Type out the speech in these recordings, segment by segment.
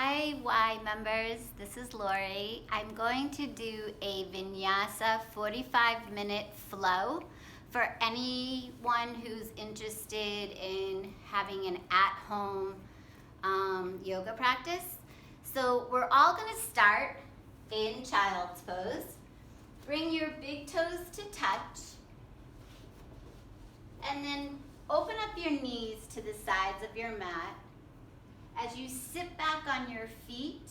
Hi Y members, this is Laurie. I'm going to do a Vinyasa 45-minute flow for anyone who's interested in having an at-home yoga practice. So we're all going to start in child's pose. Bring your big toes to touch and then open up your knees to the sides of your mat. As you sit back on your feet,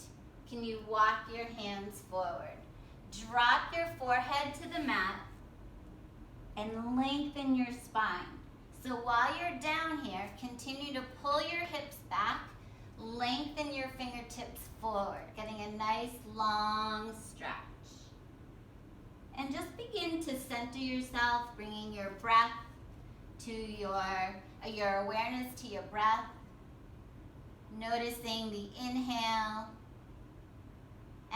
can you walk your hands forward? Drop your forehead to the mat and lengthen your spine. So while you're down here, continue to pull your hips back, lengthen your fingertips forward, getting a nice long stretch. And just begin to center yourself, bringing your breath to your awareness to your breath. Noticing the inhale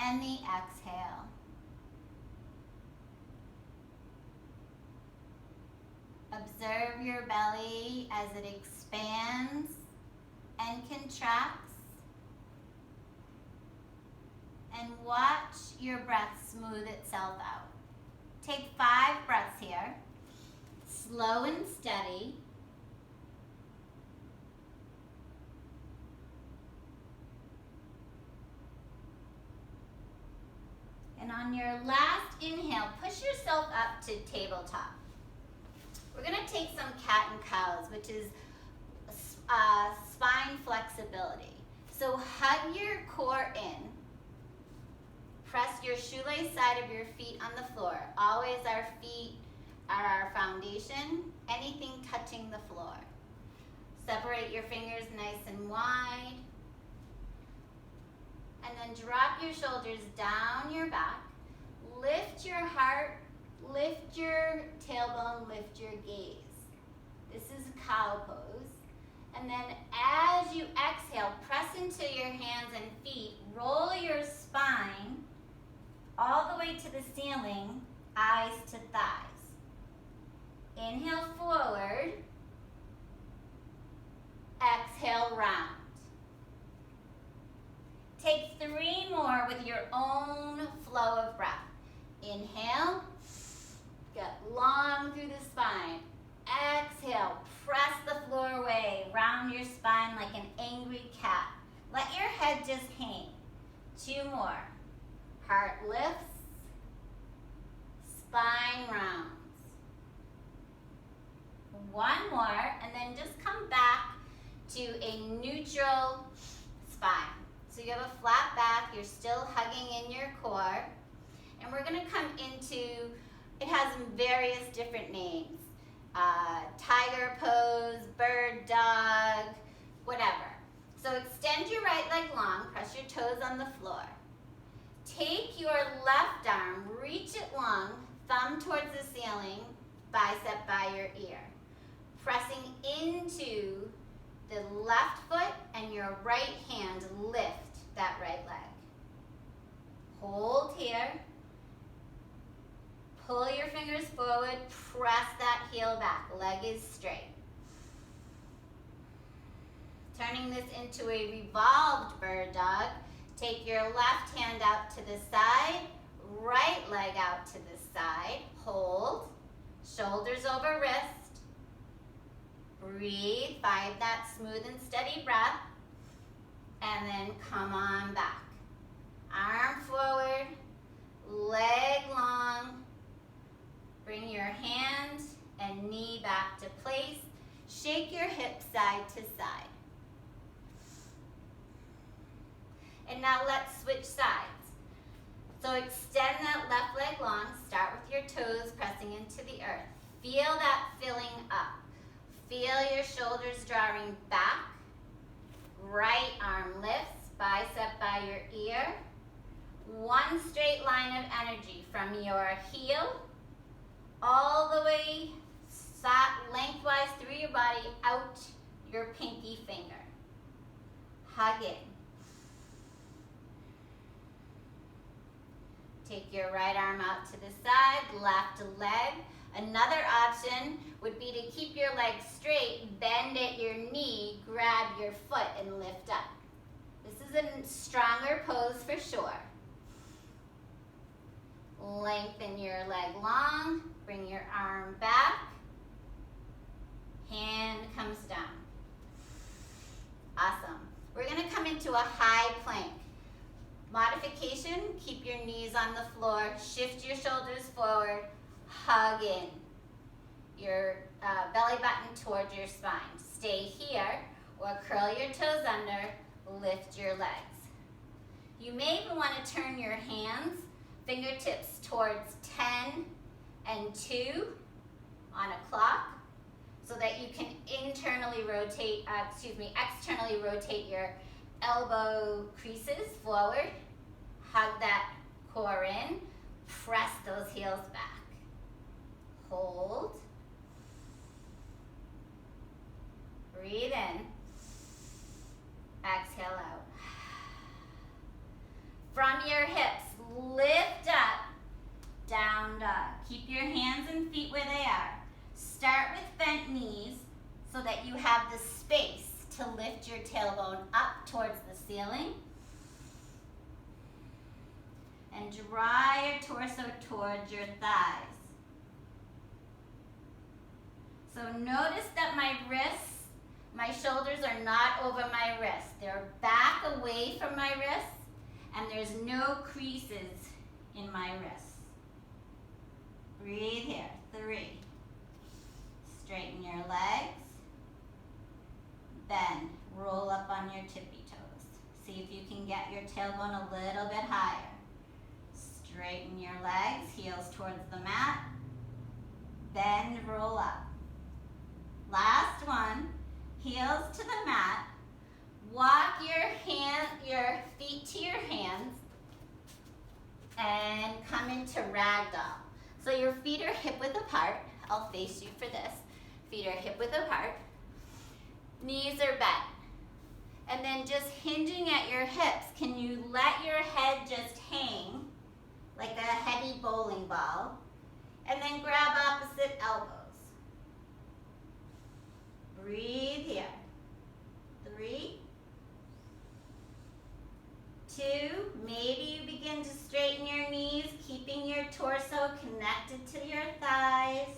and the exhale. Observe your belly as it expands and contracts. And watch your breath smooth itself out. Take 5 breaths here, slow and steady. And on your last inhale, push yourself up to tabletop. We're going to take some cat and cows, which is spine flexibility. So hug your core in. Press your shoelace side of your feet on the floor. Always our feet are our foundation, anything touching the floor. Separate your fingers nice and wide. And then drop your shoulders down your back. Lift your heart, lift your tailbone, lift your gaze. This is a cow pose. And then as you exhale, press into your hands and feet. Roll your spine all the way to the ceiling, eyes to thighs. Inhale forward. Exhale round. Take 3 more with your own flow of breath. Inhale, get long through the spine. Exhale, press the floor away, round your spine like an angry cat. Let your head just hang. 2 more. Heart lifts, spine rounds. 1 more, and then just come back to a neutral spine. So you have a flat back, you're still hugging in your core. And we're gonna come into, it has various different names. Tiger pose, bird dog, whatever. So extend your right leg long, press your toes on the floor. Take your left arm, reach it long, thumb towards the ceiling, bicep by your ear. Pressing into the left foot and your right hand, lift that right leg. Hold here. Pull your fingers forward, press that heel back, leg is straight. Turning this into a revolved bird dog, take your left hand out to the side, right leg out to the side, hold, shoulders over wrist. Breathe, find that smooth and steady breath, and then come on back. Arm forward, leg long, bring your hand and knee back to place. Shake your hips side to side. And now let's switch sides. So extend that left leg long, start with your toes pressing into the earth. Feel that filling up. Feel your shoulders drawing back. Right arm lifts, bicep by your ear. 1 straight line of energy from your heel all the way lengthwise through your body, out your pinky finger. Hug in. Take your right arm out to the side, left leg. Another option would be to keep your leg straight, bend at your knee, grab your foot and lift up. This is is a stronger pose for sure. Lengthen your leg long, bring your arm back, hand comes down. Awesome. We're gonna come into a high plank. Modification, keep your knees on the floor, shift your shoulders forward, hug in your belly button towards your spine. Stay here or curl your toes under, lift your legs. You may even want to turn your hands, fingertips towards 10 and 2 on a clock so that you can externally rotate your elbow creases forward, hug that core in, press those heels back. Hold. Breathe in. Exhale out. From your hips, lift up, down dog. Keep your hands and feet where they are. Start with bent knees so that you have the space to lift your tailbone up towards the ceiling. And draw your torso towards your thighs. So notice that my wrists, my shoulders are not over my wrists. They're back away from my wrists, and there's no creases in my wrists. Breathe here. 3. Straighten your legs. Bend. Roll up on your tippy toes. See if you can get your tailbone a little bit higher. Straighten your legs, heels towards the mat. Bend, roll up. Last one, heels to the mat. Walk your feet to your hands and come into Ragdoll. So your feet are hip width apart. I'll face you for this. Feet are hip width apart. Knees are bent. And then just hinging at your hips, can you let your head just hang like a heavy bowling ball? And then grab opposite elbows. Breathe here. 3, 2, maybe you begin to straighten your knees, keeping your torso connected to your thighs,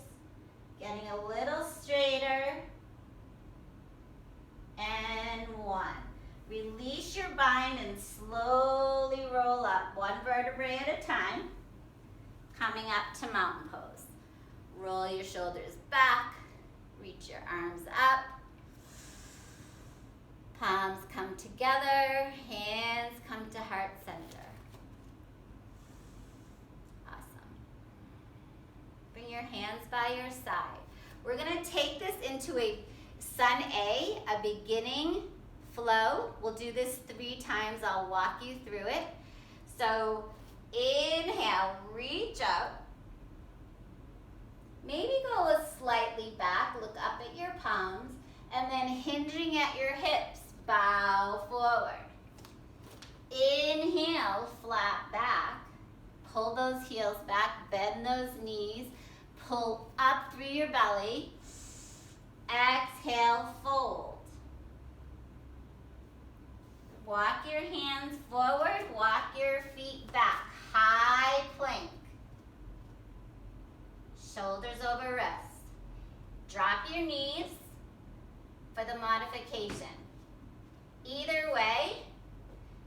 getting a little straighter. And 1. Release your bind and slowly roll up, one vertebrae at a time, coming up to mountain pose. Roll your shoulders back, reach your arms up. Palms come together, hands come to heart center. Awesome. Bring your hands by your side. We're going to take this into a Sun A beginning flow. We'll do this 3 times. I'll walk you through it. So inhale, reach up. Maybe go slightly back, look up at your palms, and then hinging at your hips, bow forward. Inhale, flat back. Pull those heels back, bend those knees, pull up through your belly. Exhale, fold. Walk your hands forward, walk your feet back. High plank. Shoulders over wrists. Drop your knees for the modification. Either way,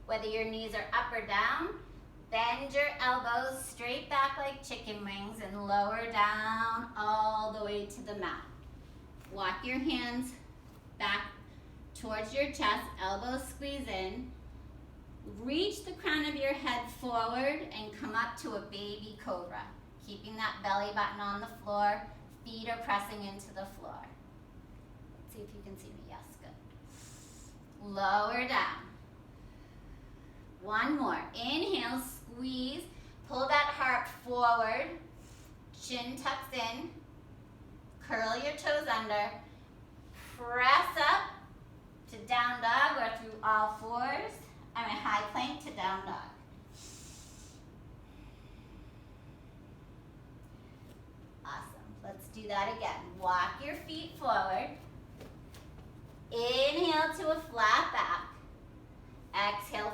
whether your knees are up or down, bend your elbows straight back like chicken wings and lower down all the way to the mat. Walk your hands back towards your chest, elbows squeeze in. Reach the crown of your head forward and come up to a baby cobra. Keeping that belly button on the floor, feet are pressing into the floor. Let's see if you can see me. Yes, good. Lower down. One more. Inhale, squeeze. Pull that heart forward. Chin tucks in. Curl your toes under. Press up to down dog or through all fours. High plank to down dog. Awesome. Let's do that again. Walk your feet forward. Inhale to a flat back. Exhale,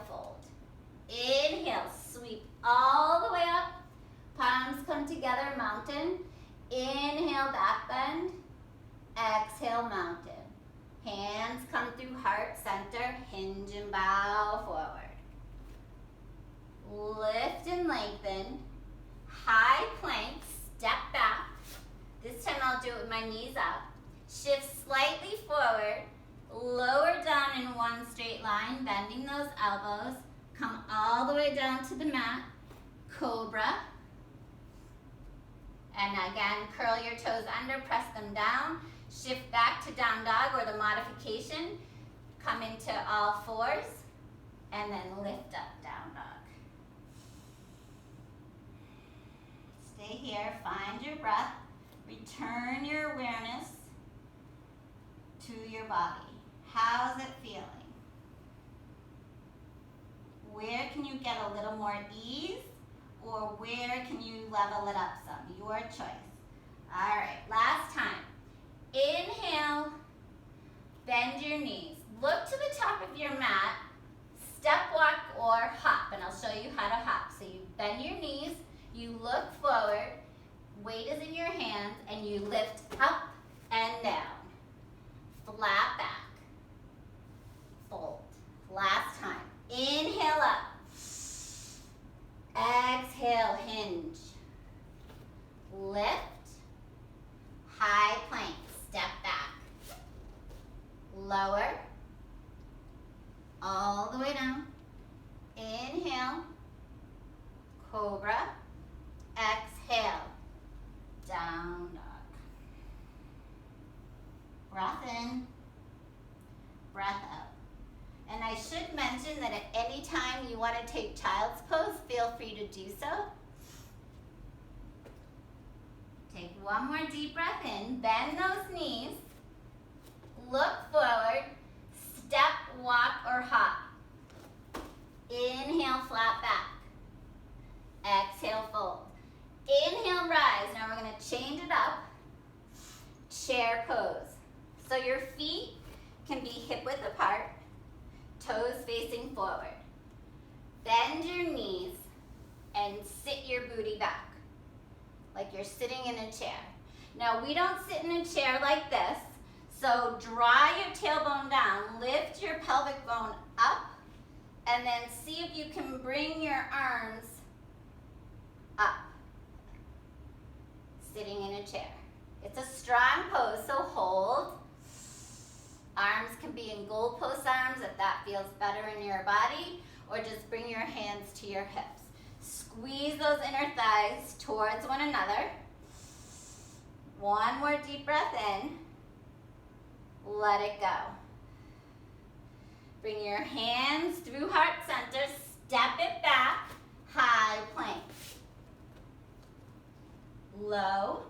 one straight line, bending those elbows. Come all the way down to the mat. Cobra. And again, curl your toes under, press them down. Shift back to down dog or the modification. Come into all fours. And then lift up, down dog. Stay here, find your breath. Return your awareness to your body. How's it feeling? Where can you get a little more ease? Or where can you level it up some? Your choice. All right, last time. Inhale, bend your knees. Look to the top of your mat, step walk or hop, and I'll show you how to hop. So you bend your knees, you look forward, weight is in your hands, and you lift up and down. Flat back, fold. Last time. Inhale up. Exhale, hinge. Lift. High plank, step back. Lower. All the way down. Inhale. Cobra. Exhale. Down dog. Breath in. Breath out. And I should mention that at any time you want to take child's pose, feel free to do so. Take one more deep breath in, bend those knees, look forward, step, walk, or hop. Inhale, flat back. Exhale, fold. Inhale, rise. Now we're going to change it up. Chair pose. So your feet can be hip width apart. Toes facing forward. Bend your knees and sit your booty back like you're sitting in a chair. Now we don't sit in a chair like this, so draw your tailbone down, lift your pelvic bone up, and then see if you can bring your arms up, sitting in a chair. It's a strong pose, so hold. Arms can be in goalpost arms if that feels better in your body, or just bring your hands to your hips. Squeeze those inner thighs towards one another. One more deep breath in. Let it go. Bring your hands through heart center, step it back, high plank. Low,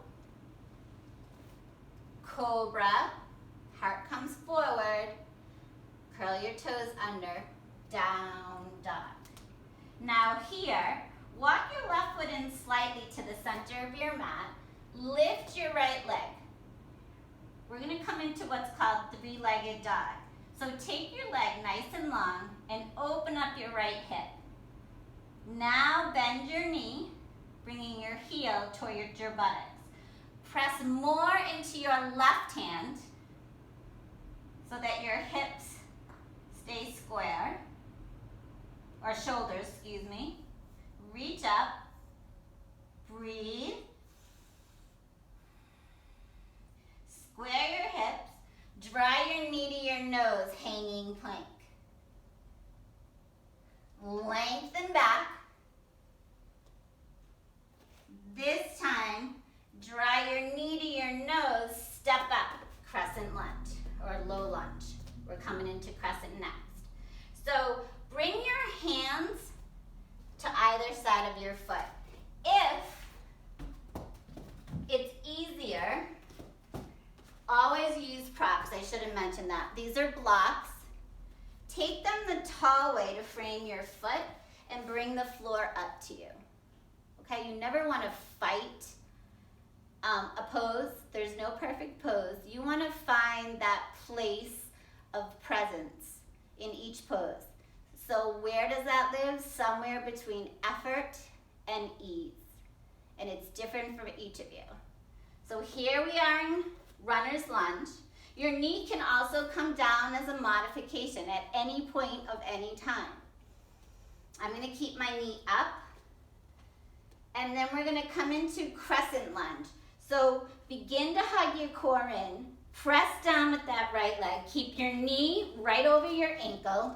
cobra. Heart comes forward, curl your toes under, down dog. Now here, walk your left foot in slightly to the center of your mat, lift your right leg. We're gonna come into what's called three-legged dog. So take your leg nice and long and open up your right hip. Now bend your knee, bringing your heel toward your buttocks. Press more into your left hand, so that your hips stay square, or shoulders, excuse me. Reach up, breathe. Square your hips, draw your knee to your nose, hanging plank. Lengthen back. This time, draw your knee to your nose, step up, crescent lunge. Or low lunge. We're coming into crescent next. So bring your hands to either side of your foot. If it's easier, always use props. I should have mentioned that. These are blocks. Take them the tall way to frame your foot and bring the floor up to you. Okay, you never want to fight a pose. There's no perfect pose. You want to find that place of presence in each pose. So where does that live? Somewhere between effort and ease. And it's different for each of you. So here we are in runner's lunge. Your knee can also come down as a modification at any point of any time. I'm going to keep my knee up. And then we're going to come into crescent lunge. So begin to hug your core in. Press down with that right leg. Keep your knee right over your ankle.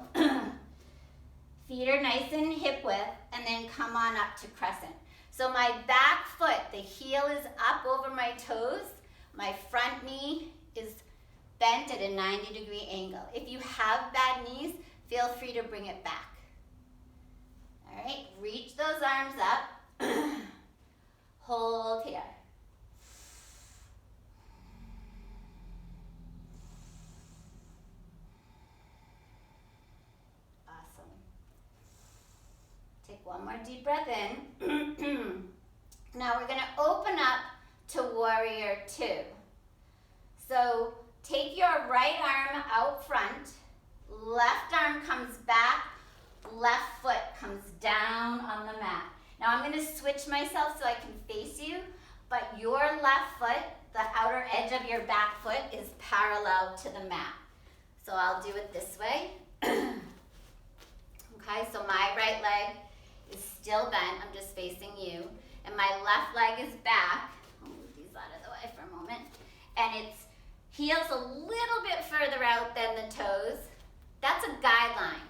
Feet are nice and hip width, and then come on up to crescent. So my back foot, the heel is up over my toes. My front knee is bent at a 90-degree angle. If you have bad knees, feel free to bring it back. All right, reach those arms up. Hold here. Awesome. Take one more deep breath in. Now we're going to open up to warrior two. So take your right arm out front, left arm comes back, left foot comes down on the mat. Now I'm going to switch myself so I can face you, but your left foot, the outer edge of your back foot, is parallel to the mat. So I'll do it this way. Okay, so my right leg is still bent, I'm just facing you, and my left leg is back. I'll move these out of the way for a moment. And it's heels a little bit further out than the toes. That's a guideline.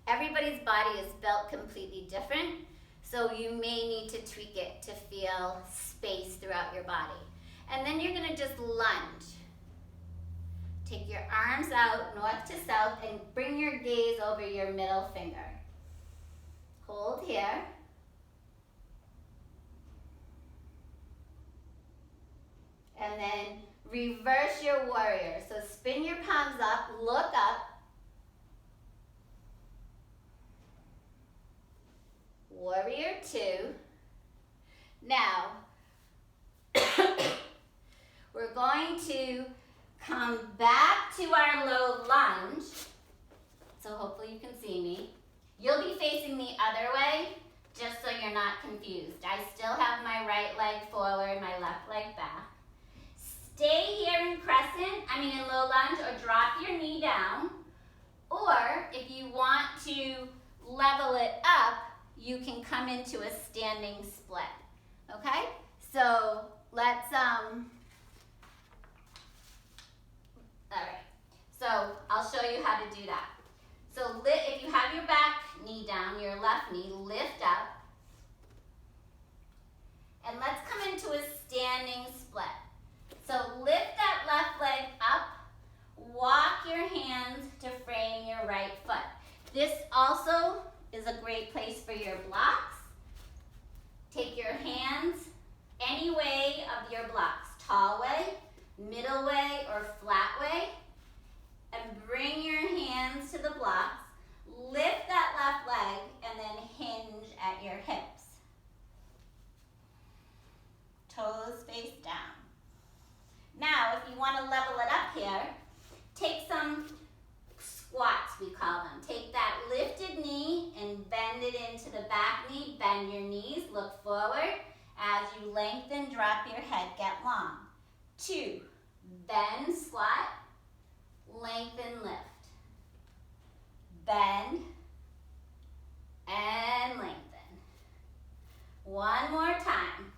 Everybody's body is built completely different, so you may need to tweak it to feel space throughout your body. And then you're gonna just lunge. Take your arms out north to south and bring your gaze over your middle finger. Hold here. And then reverse your warrior. So spin your palms up, look up. Warrior two. Now, we're going to come back to our low lunge. So hopefully you can see me. You'll be facing the other way, just so you're not confused. I still have my right leg forward, my left leg back. Stay here in in low lunge, or drop your knee down. Or if you want to level it up, you can come into a standing split. Okay? So let's all right. So I'll show you how to do that. So if you have your back knee down, your left knee, lift up. And let's come into a standing split. So lift that left leg up, walk your hands to frame your right foot. This also is a great place for your blocks. Take your hands any way of your blocks, tall way, middle way, or flat way, and bring your hands to the blocks. Lift that left leg and then hinge at your hips. Toes face down. Now, if you want to level it up here, take some squats, we call them. Take that lifted knee and bend it into the back knee. Bend your knees, look forward. As you lengthen, drop your head, get long. 2, bend, squat, lengthen, lift. Bend and lengthen. One more time.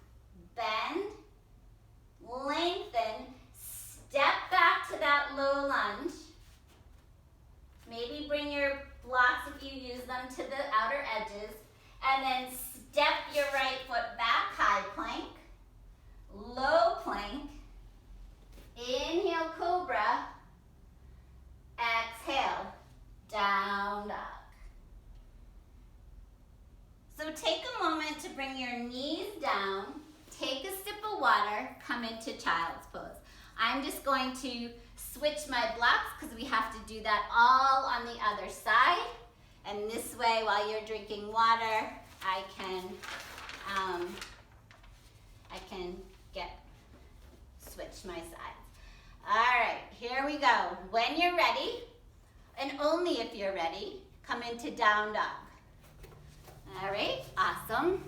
Bend, lengthen, step back to that low lunge. Maybe bring your blocks, if you use them, to the outer edges. And then step your right foot back, high plank, low plank, inhale, cobra, exhale, down dog. So take a moment to bring your knees down, take a sip of water, come into child's pose. I'm just going to switch my blocks because we have to do that all on the other side. And this way, while you're drinking water, I can switch my sides. All right, here we go. When you're ready, and only if you're ready, come into down dog. All right, awesome.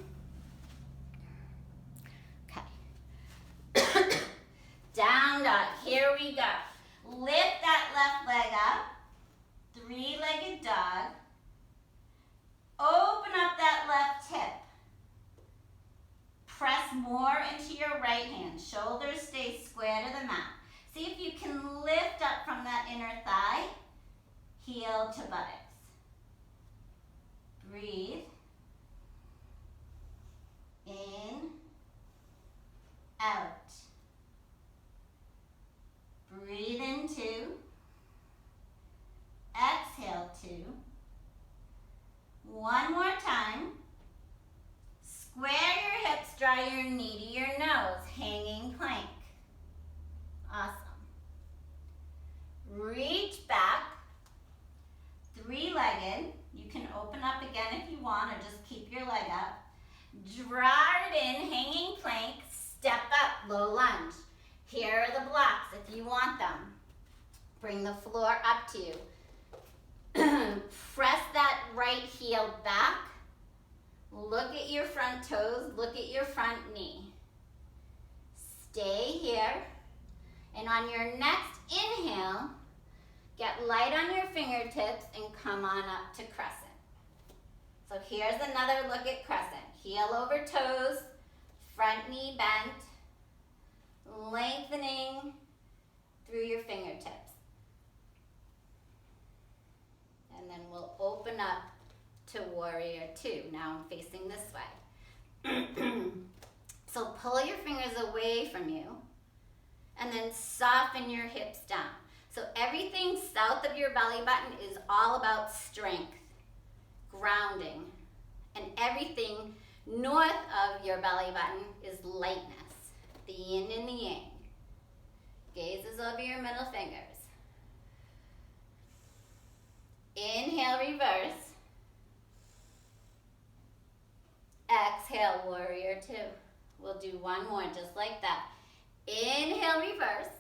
Okay. Down dog, here we go. Lift that left leg up, 3-legged dog. Open up that left hip. Press more into your right hand. Shoulders stay square to the mat. See if you can lift up from that inner thigh, heel to buttocks. Breathe. In, out. Breathe in 2. Exhale 2. One more time. Square your hips, draw your knee to your nose, hanging plank. Awesome. Reach back, 3-legged. You can open up again if you want, or just keep your leg up. Draw it in, hanging plank, step up, low lunge. Here are the blocks if you want them. Bring the floor up to you. Press that right heel back. Look at your front toes, look at your front knee. Stay here. And on your next inhale, get light on your fingertips and come on up to crescent. So here's another look at crescent. Heel over toes, front knee bent, lengthening through your fingertips. And then we'll open up to warrior 2. Now I'm facing this way. So pull your fingers away from you and then soften your hips down. So everything south of your belly button is all about strength, grounding, and everything north of your belly button is lightness, the yin and the yang. Gaze is over your middle fingers. Inhale, reverse. Exhale, warrior 2. We'll do one more just like that. Inhale, reverse.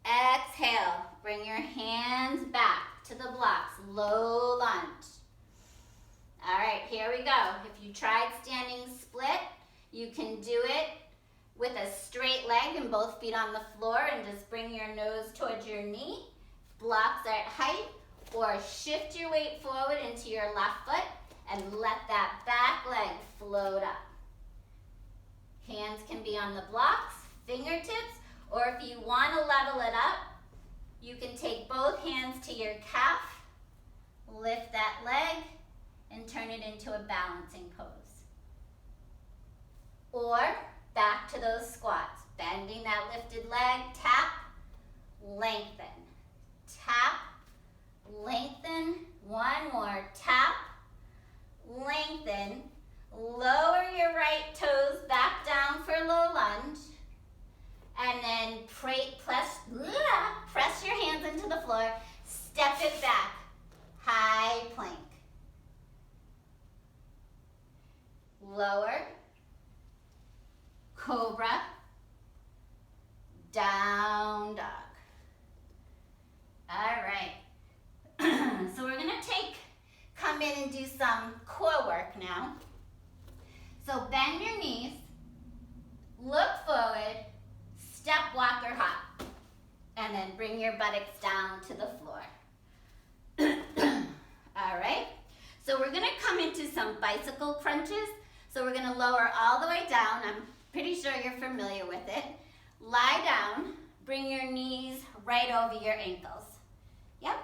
Exhale, bring your hands back to the blocks, low lunge. All right, here we go. If you tried standing split, you can do it with a straight leg and both feet on the floor and just bring your nose towards your knee. Blocks are at height, or shift your weight forward into your left foot and let that back leg float up. Hands can be on the blocks, fingertips, or if you want to level it up, you can take both hands to your calf, lift that leg, and turn it into a balancing pose. Or back to those squats, bending that lifted leg, tap, lengthen. Tap, lengthen, one more, tap, lengthen, lower your right toes back down for low lunge, and then press your hands into the floor, step it back, high plank. Lower, cobra, down dog. All right, so we're gonna come in and do some core work now. So bend your knees, look forward, step, walk, or hop, and then bring your buttocks down to the floor. All right, so we're gonna come into some bicycle crunches. So we're gonna lower all the way down. I'm pretty sure you're familiar with it. Lie down, bring your knees right over your ankles. Yep.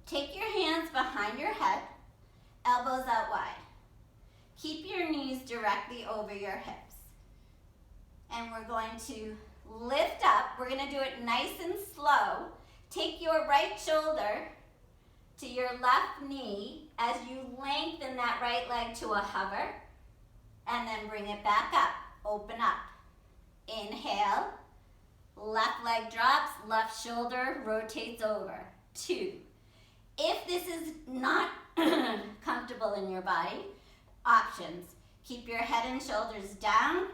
Take your hands behind your head, elbows out wide. Keep your knees directly over your hips. And we're going to lift up. We're going to do it nice and slow. Take your right shoulder to your left knee as you lengthen that right leg to a hover. And then bring it back up. Open up. Inhale. Left leg drops, left shoulder rotates over. 2. If this is not comfortable in your body, options. Keep your head and shoulders down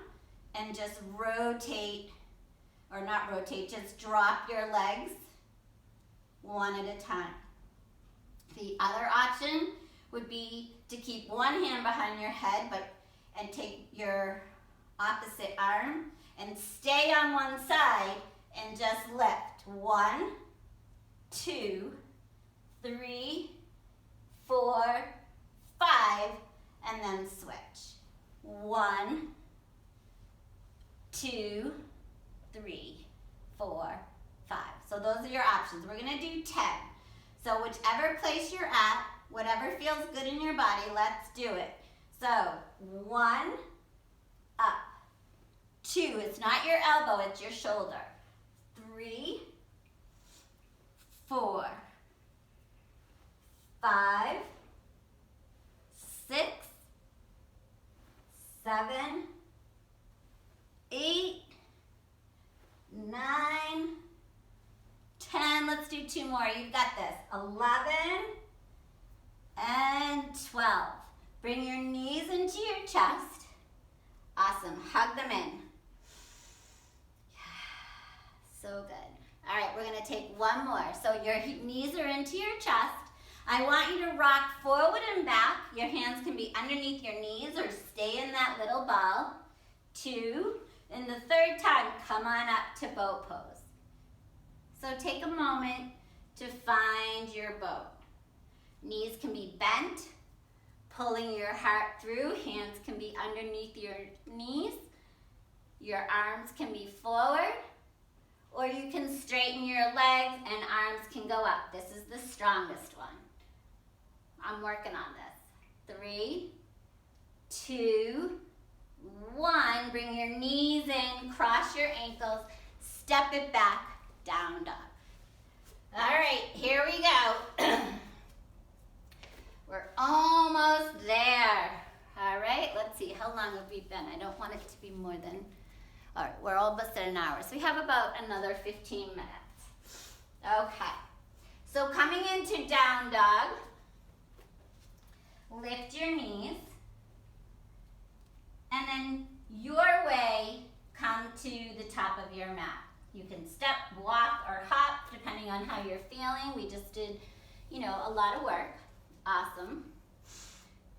and just rotate, or not rotate, just drop your legs one at a time. The other option would be to keep one hand behind your head and take your opposite arm and stay on one side and just lift. 1, 2, 3, 4, 5, and then switch. 1, 2, 3, 4, 5. So those are your options. We're gonna do 10. So whichever place you're at, whatever feels good in your body, let's do it. So 1, up. 2, it's not your elbow, it's your shoulder. 3, 4, 5, 6, 7, 8, 9, 10. Let's do 2 more. You've got this. 11 and 12. Bring your knees into your chest. Awesome. Hug them in. So good. All right, we're going to take 1 more. So your knees are into your chest. I want you to rock forward and back. Your hands can be underneath your knees or stay in that little ball. 2. And the 3rd time, come on up to boat pose. So take a moment to find your boat. Knees can be bent, pulling your heart through. Hands can be underneath your knees. Your arms can be forward, or you can straighten your legs and arms can go up. This is the strongest one. I'm working on this. 3, 2, 1. Bring your knees in, cross your ankles, step it back, down dog. All right, here we go. We're almost there. All right, let's see, how long have we been? I don't want it to be more than, all right, we're almost at an hour. So we have about another 15 minutes. Okay, so coming into down dog, lift your knees, and then your way, come to the top of your mat. You can step, walk, or hop, depending on how you're feeling. We just did, a lot of work. Awesome.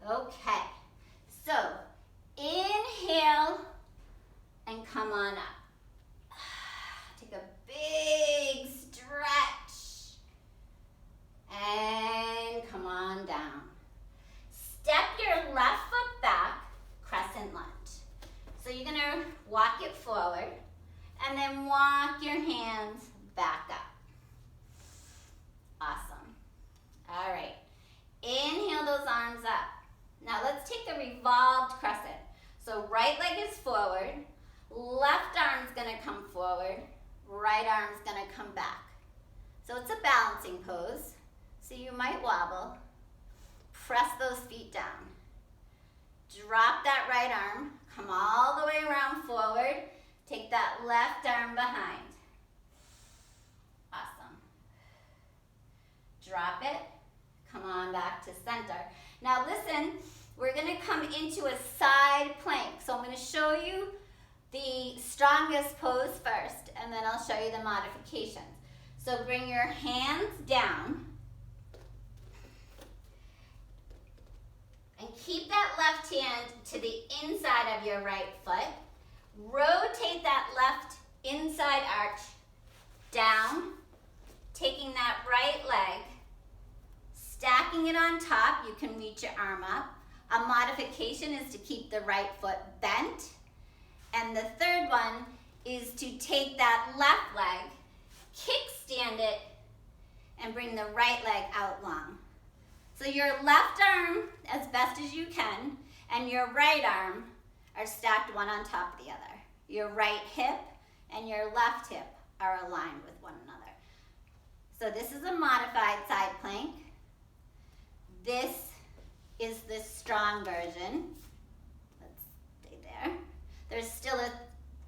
Okay, so inhale and come on up. Take a big stretch and come on down. Step your left foot back, crescent lunge. So you're gonna walk it forward and then walk your hands back up. Awesome. All right. Inhale those arms up. Now let's take the revolved crescent. So right leg is forward, left arm's gonna come forward, right arm's gonna come back. So it's a balancing pose. So you might wobble. Press those feet down. Drop that right arm, come all the way around forward. Take that left arm behind. Awesome. Drop it. Come on back to center. Now listen, we're gonna come into a side plank. So I'm gonna show you the strongest pose first, and then I'll show you the modifications. So bring your hands down, and keep that left hand to the inside of your right foot. Rotate that left inside arch down, taking that right leg, stacking it on top. You can reach your arm up. A modification is to keep the right foot bent. And the 3rd one is to take that left leg, kickstand it, and bring the right leg out long. So your left arm, as best as you can, and your right arm are stacked one on top of the other. Your right hip and your left hip are aligned with one another. So this is a modified side plank. This is the strong version. Let's stay there. There's still a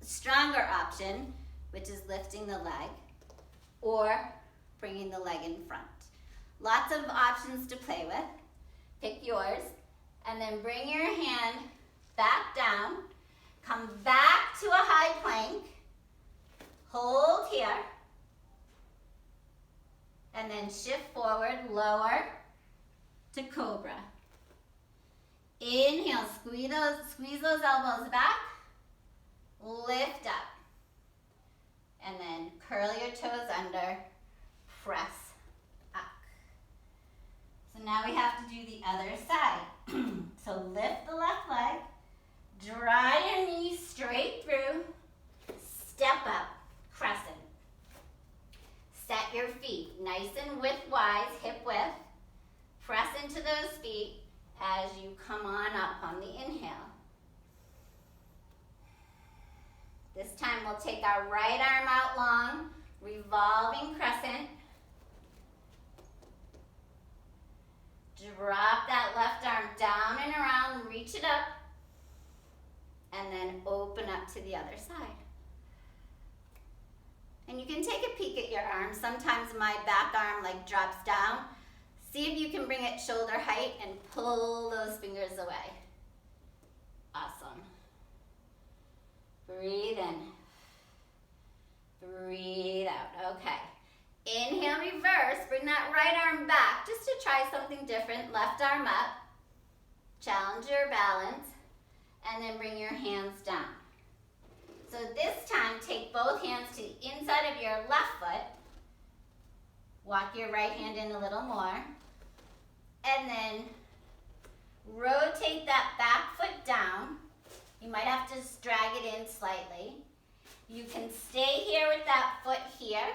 stronger option, which is lifting the leg or bringing the leg in front. Lots of options to play with. Pick yours, and then bring your hand back down. Come back to a high plank. Hold here. And then shift forward, lower to cobra. Inhale, squeeze those elbows back. Lift up. And then curl your toes under, press up. So now we have to do the other side. So lift the left leg, draw your knees straight through, step up. nice and width-wise, hip width. Press into those feet as you come on up on the inhale. This time we'll take our right arm out long, revolving crescent. Drop that left arm down and around, reach it up, and then open up to the other side. And you can take a peek at your arm. Sometimes my back arm like drops down. See if you can bring it shoulder height and pull those fingers away. Awesome. Breathe in. Breathe out. Okay. Inhale, reverse. Bring that right arm back just to try something different. Left arm up. Challenge your balance. And then bring your hands down. So this time, take both hands to the inside of your left foot. Walk your right hand in a little more. And then rotate that back foot down. You might have to just drag it in slightly. You can stay here with that foot here.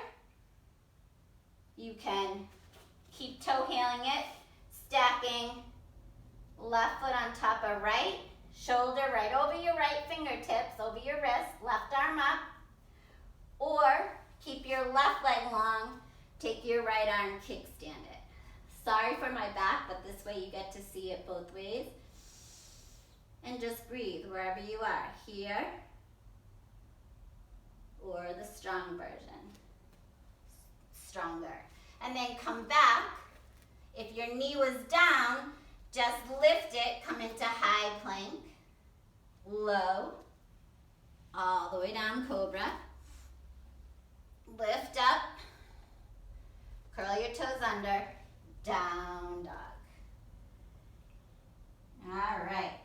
You can keep toe-hailing it, stacking left foot on top of right, shoulder right over your right fingertips, over your wrist, left arm up. Or keep your left leg long, take your right arm, kickstand it. Sorry for my back, but this way you get to see it both ways. And just breathe wherever you are, here or the strong version, stronger. And then come back. If your knee was down, just lift it, come into high plank, low, all the way down, cobra. Lift up, curl your toes under, down dog. All right.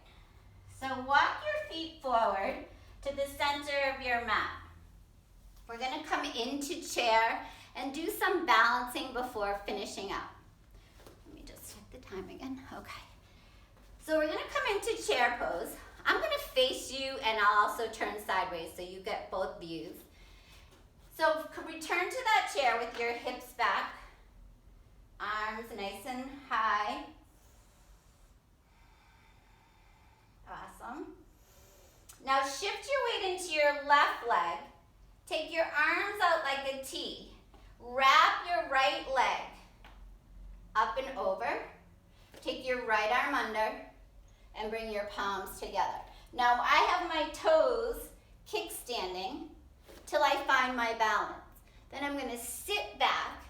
So walk your feet forward to the center of your mat. We're going to come into chair and do some balancing before finishing up. Let me just check the time again. Okay. So we're going to come into chair pose. I'm going to face you and I'll also turn sideways so you get both views. So return to that chair with your hips back, arms nice and high. Awesome. Now shift your weight into your left leg. Take your arms out like a T. Wrap your right leg up and over. Take your right arm under and bring your palms together. Now I have my toes kickstanding till I find my balance. Then I'm going to sit back,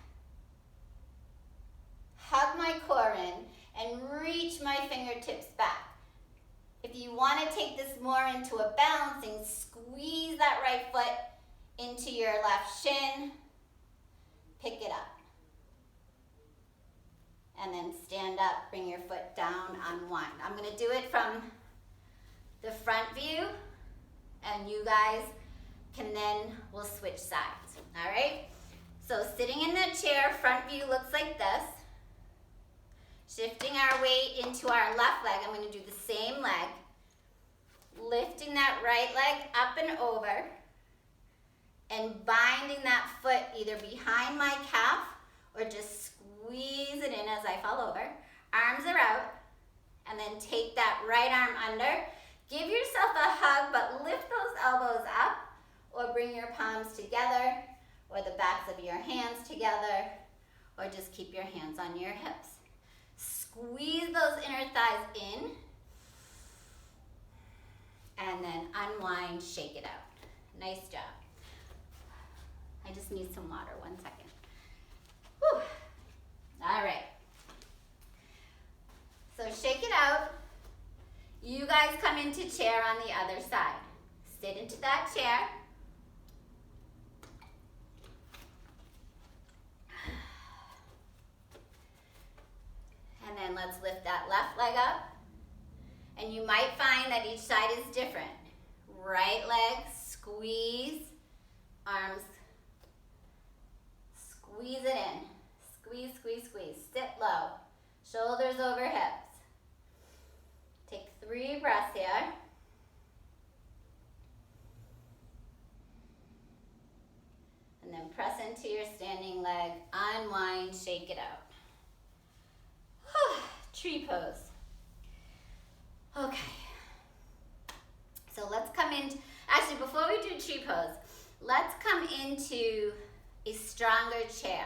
hug my core in, and reach my fingertips back. If you want to take this more into a balancing, squeeze that right foot into your left shin, pick it up. And then stand up, bring your foot down, unwind. I'm going to do it from the front view, and you guys we'll switch sides, all right? So sitting in the chair, front view looks like this. Shifting our weight into our left leg, I'm going to do the same leg. Lifting that right leg up and over, and binding that foot either behind my calf or just squeeze it in as I fall over. Arms are out, and then take that right arm under. Give yourself a hug, but lift those elbows up, or bring your palms together, or the backs of your hands together, or just keep your hands on your hips. Squeeze those inner thighs in, and then unwind, shake it out. Nice job. I just need some water, 1 second. Whew. All right. So shake it out. You guys come into chair on the other side. Sit into that chair. And then let's lift that left leg up. And you might find that each side is different. Right leg, squeeze, arms, squeeze it in. Squeeze, squeeze, squeeze. Sit low. Shoulders over hips. Take 3 breaths here. And then press into your standing leg. unwind, shake it out. Tree pose. Okay. So let's come in, actually before we do tree pose, let's come into a stronger chair.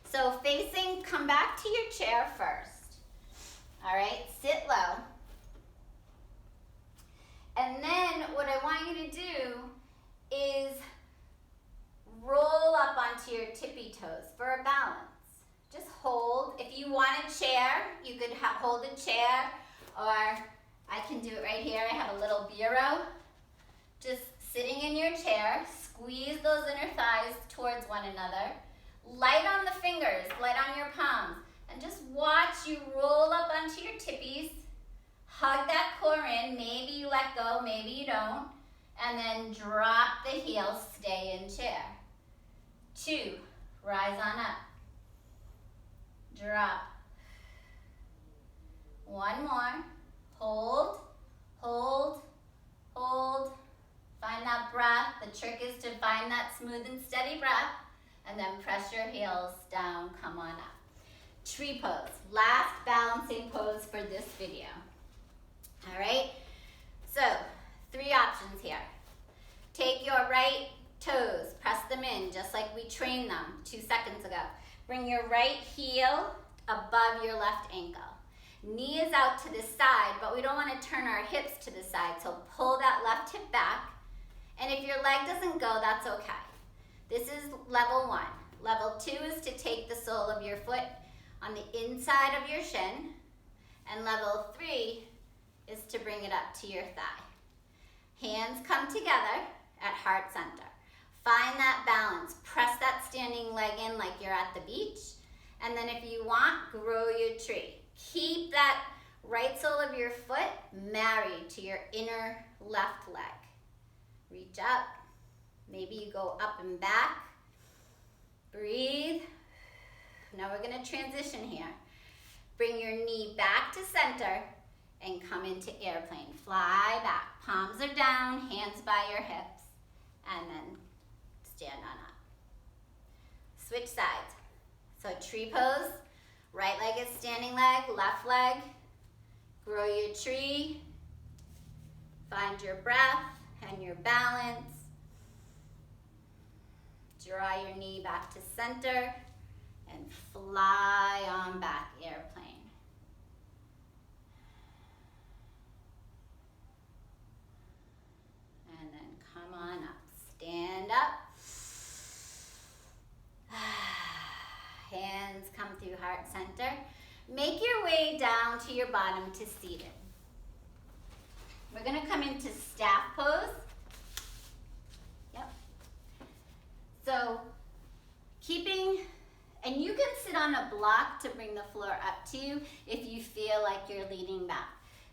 So facing, come back to your chair first. All right, sit low. And then what I want you to do is roll up onto your tippy toes for a balance. Just hold. If you want a chair, you could hold a chair, or I can do it right here. I have a little bureau. Just sitting in your chair, squeeze those inner thighs towards one another. Light on the fingers, light on your palms, and just watch you roll up onto your tippies. Hug that core in. Maybe you let go, maybe you don't. And then drop the heels, stay in chair. 2, rise on up. Drop. 1 more. Hold, hold, hold. Find that breath. The trick is to find that smooth and steady breath. And then press your heels down, come on up. Tree pose, last balancing pose for this video. All right, so 3 options here. Take your right toes, press them in just like we trained them 2 seconds ago. Bring your right heel above your left ankle. Knee is out to the side, but we don't want to turn our hips to the side, so pull that left hip back. And if your leg doesn't go, that's okay. This is level 1. Level 2 is to take the sole of your foot on the inside of your shin. And level 3 is to bring it up to your thigh. Hands come together at heart center. Find that balance. Press that standing leg in like you're at the beach. And then if you want, grow your tree. Keep that right sole of your foot married to your inner left leg. Reach up. Maybe you go up and back. Breathe. Now we're going to transition here. Bring your knee back to center and come into airplane. Fly back. Palms are down, hands by your hips, and then stand on up. Switch sides. So tree pose. Right leg is standing leg, left leg. Grow your tree. Find your breath and your balance. Draw your knee back to center and fly on back, airplane. And then come on up, stand up. Hands come through heart center. Make your way down to your bottom to seated. We're gonna come into staff pose. Yep. So keeping, and you can sit on a block to bring the floor up to you if you feel like you're leaning back.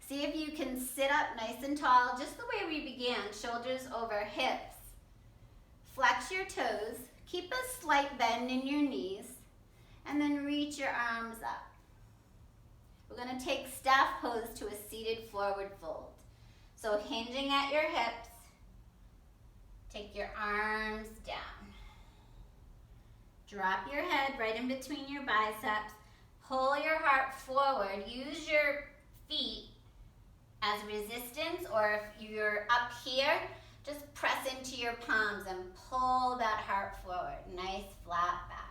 See if you can sit up nice and tall, just the way we began, shoulders over hips. Flex your toes, keep a slight bend in your knees, and then reach your arms up. We're gonna take staff pose to a seated forward fold. So hinging at your hips, take your arms down. Drop your head right in between your biceps. Pull your heart forward. Use your feet as resistance, or if you're up here, just press into your palms and pull that heart forward. Nice flat back.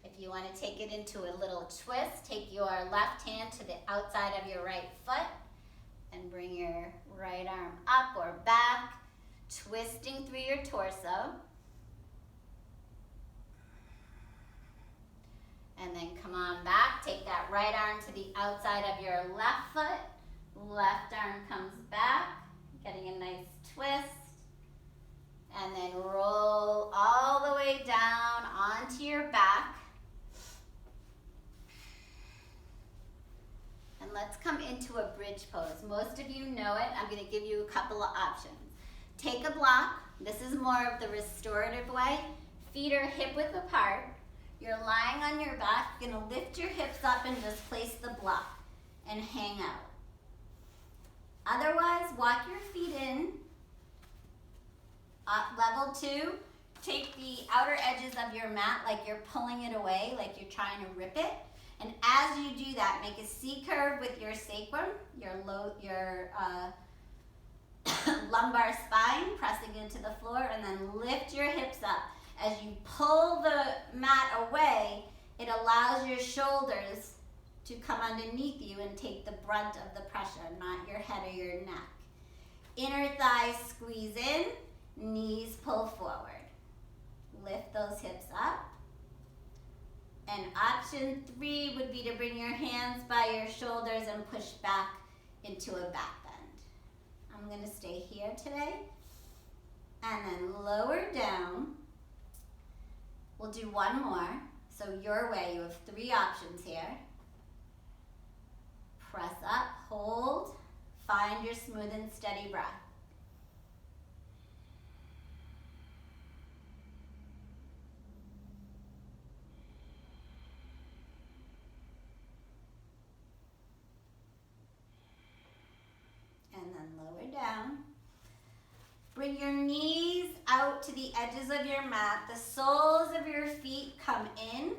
If you want to take it into a little twist, take your left hand to the outside of your right foot and bring your right arm up or back, twisting through your torso. And then come on back, take that right arm to the outside of your left foot, left arm comes back, getting a nice twist. And then roll all the way down onto your back. And let's come into a bridge pose. Most of you know it. I'm going to give you a couple of options. Take a block. This is more of the restorative way. Feet are hip width apart. You're lying on your back. You're going to lift your hips up and just place the block and hang out. Otherwise, walk your feet in. Level 2, take the outer edges of your mat like you're pulling it away, like you're trying to rip it. And as you do that, make a C curve with your sacrum, your lumbar spine, pressing into the floor, and then lift your hips up. As you pull the mat away, it allows your shoulders to come underneath you and take the brunt of the pressure, not your head or your neck. Inner thighs squeeze in, knees pull forward. Lift those hips up. And option 3 would be to bring your hands by your shoulders and push back into a back bend. I'm going to stay here today. And then lower down. We'll do one more. So your way, you have 3 options here. Press up, hold, find your smooth and steady breath. And then lower down. Bring your knees out to the edges of your mat. The soles of your feet come in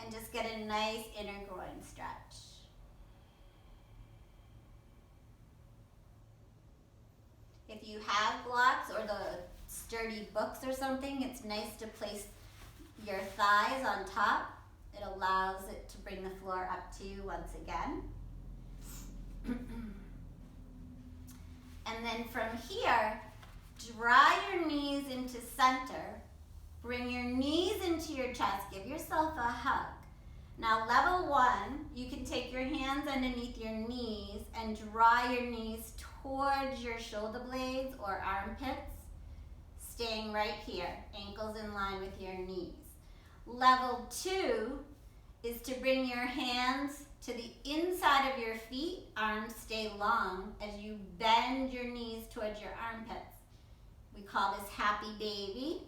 and just get a nice inner groin stretch. If you have blocks or the sturdy books or something, it's nice to place your thighs on top. It allows it to bring the floor up to you once again. And then from here, draw your knees into center. Bring your knees into your chest. Give yourself a hug. Now, level 1, you can take your hands underneath your knees and draw your knees towards your shoulder blades or armpits, staying right here, ankles in line with your knees. Level 2 is to bring your hands to the inside of your feet, arms stay long as you bend your knees towards your armpits. We call this happy baby.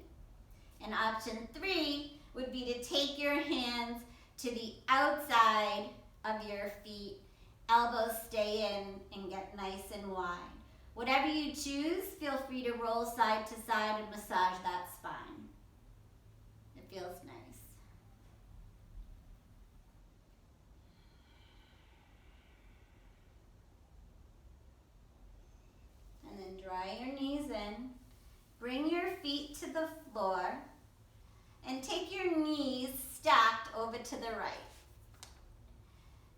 And option 3 would be to take your hands to the outside of your feet, elbows stay in and get nice and wide. Whatever you choose, feel free to roll side to side and massage that spine. It feels nice. And then dry your knees in. Bring your feet to the floor and take your knees stacked over to the right.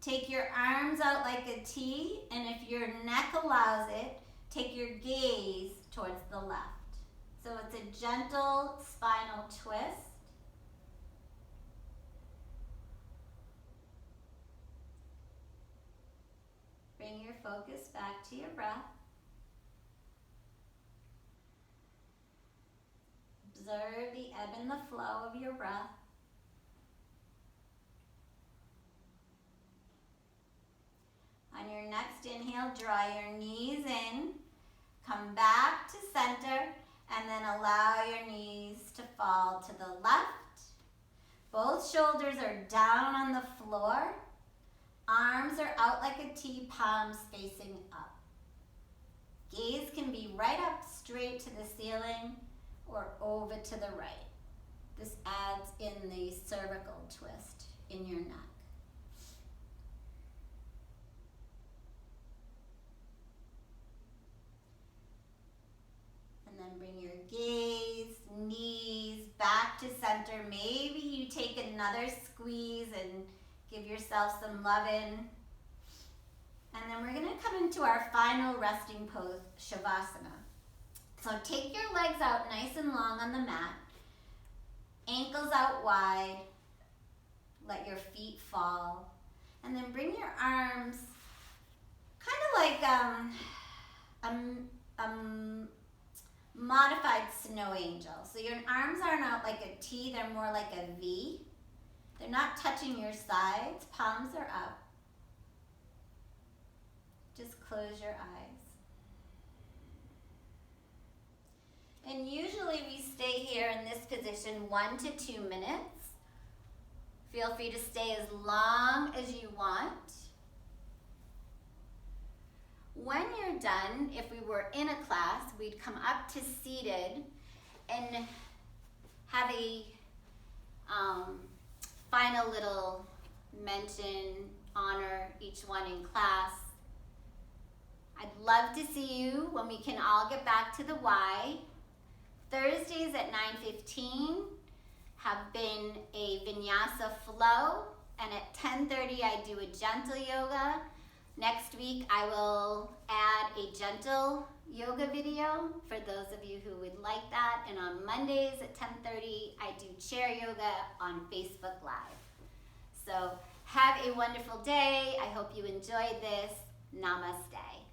Take your arms out like a T, and if your neck allows it, take your gaze towards the left. So it's a gentle spinal twist. Bring your focus back to your breath. Observe the ebb and the flow of your breath. On your next inhale, draw your knees in, come back to center, and then allow your knees to fall to the left. Both shoulders are down on the floor. Arms are out like a T, palms facing up. Gaze can be right up straight to the ceiling or over to the right. This adds in the cervical twist in your neck. And then bring your gaze, knees back to center. Maybe you take another squeeze and give yourself some lovin'. And then we're gonna come into our final resting pose, Shavasana. So take your legs out nice and long on the mat, ankles out wide, let your feet fall, and then bring your arms kind of like a modified snow angel. So your arms aren't out like a T, they're more like a V. They're not touching your sides, palms are up. Just close your eyes. And usually we stay here in this position 1 to 2 minutes. Feel free to stay as long as you want. When you're done, if we were in a class, we'd come up to seated and have a final little mention, honor each one in class. I'd love to see you when we can all get back to the Y. Thursdays at 9:15 have been a Vinyasa flow, and at 10:30 I do a gentle yoga. Next week I will add a gentle yoga video for those of you who would like that. And on Mondays at 10:30 I do chair yoga on Facebook Live. So have a wonderful day. I hope you enjoyed this. Namaste.